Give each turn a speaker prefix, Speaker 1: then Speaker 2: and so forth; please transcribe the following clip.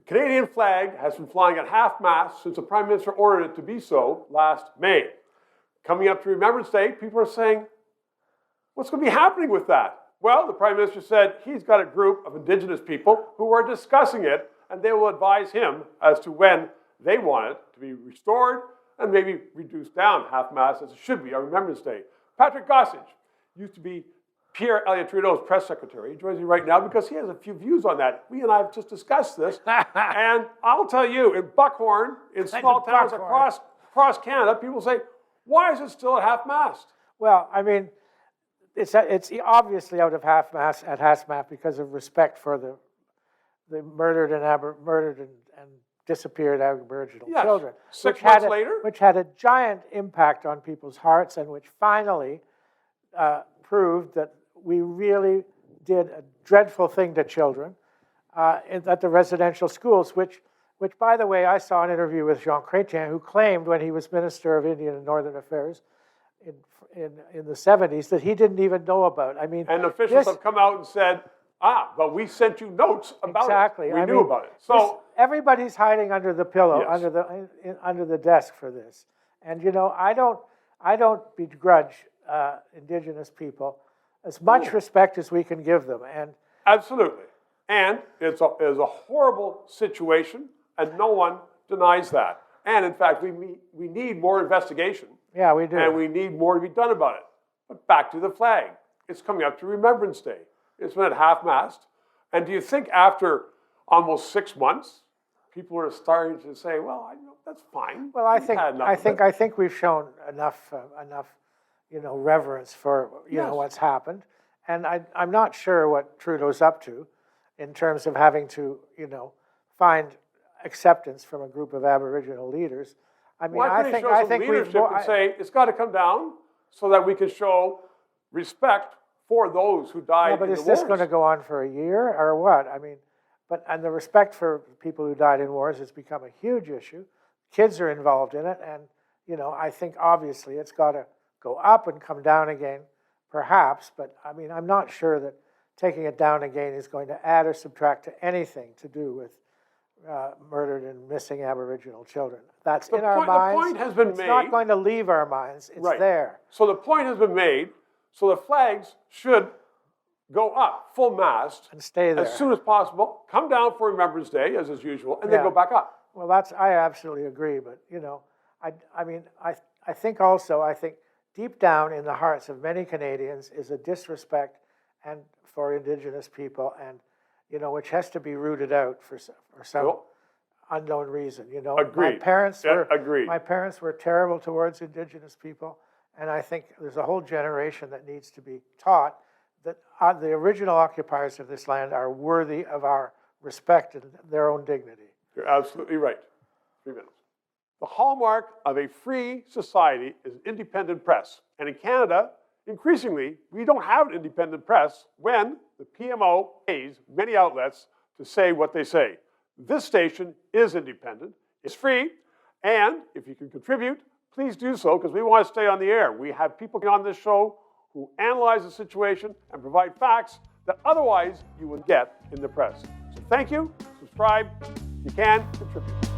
Speaker 1: Canadian flag has been flying at half-mast since the Prime Minister ordered it to be so last May. Coming up to Remembrance Day, people are saying, what's going to be happening with that? Well, the Prime Minister said he's got a group of Indigenous people who are discussing it, and they will advise him as to when they want it to be restored and maybe reduced down half-mast as it should be on Remembrance Day. Patrick Gossage used to be Pierre Elliott Trudeau's press secretary. He joins me right now because he has a few views on that. We and I have just discussed this. And I'll tell you, in Buckhorn, in small towns across Canada, people say, why is it still at half-mast?
Speaker 2: Well, I mean, it's obviously out of half-mast at half-mast because of respect for the murdered and disappeared Aboriginal children.
Speaker 1: 6 months later?
Speaker 2: Which had a giant impact on people's hearts and which finally proved that we really did a dreadful thing to children at the residential schools, which, by the way, I saw an interview with Jean Chrétien, who claimed when he was Minister of Indian and Northern Affairs in the 70s that he didn't even know about. I mean,
Speaker 1: and officials have come out and said, but we sent you notes about
Speaker 2: exactly.
Speaker 1: it. We knew about it. So
Speaker 2: everybody's hiding under the pillow,
Speaker 1: yes.
Speaker 2: under the desk for this. And you know, I don't begrudge Indigenous people as much respect as we can give them. And
Speaker 1: absolutely. And it's a horrible situation, and no one denies that. And in fact, we need more investigation.
Speaker 2: Yeah, we do.
Speaker 1: And we need more to be done about it. But back to the flag. It's coming up to Remembrance Day. It's been at half-mast. And do you think after almost 6 months, people are starting to say, well, that's fine.
Speaker 2: Well, I think we've shown enough reverence for what's happened. And I'm not sure what Trudeau's up to in terms of having to, find acceptance from a group of Aboriginal leaders. I mean,
Speaker 1: I think leadership and say it's got to come down so that we can show respect for those who died in the wars.
Speaker 2: But is this going to go on for a year or what? I mean, and the respect for people who died in wars has become a huge issue. Kids are involved in it, and I think obviously it's got to go up and come down again, perhaps. But I mean, I'm not sure that taking it down again is going to add or subtract to anything to do with murdered and missing Aboriginal children. That's in our minds.
Speaker 1: The point has been made.
Speaker 2: It's not going to leave our minds. It's there.
Speaker 1: So the point has been made. So the flags should go up full mast
Speaker 2: and stay there
Speaker 1: as soon as possible. Come down for Remembrance Day, as is usual, and then go back up.
Speaker 2: Well, I absolutely agree. But I think deep down in the hearts of many Canadians is a disrespect and for Indigenous people, and which has to be rooted out for some unknown reason.
Speaker 1: Agreed.
Speaker 2: My parents were terrible towards Indigenous people, and I think there's a whole generation that needs to be taught that the original occupiers of this land are worthy of our respect and their own dignity.
Speaker 1: You're absolutely right. 3 minutes. The hallmark of a free society is an independent press. And in Canada, increasingly, we don't have an independent press when the PMO pays many outlets to say what they say. This station is independent, it's free, and if you can contribute, please do so, because we want to stay on the air. We have people on this show who analyze the situation and provide facts that otherwise you would get in the press. So thank you, subscribe, if you can, contribute.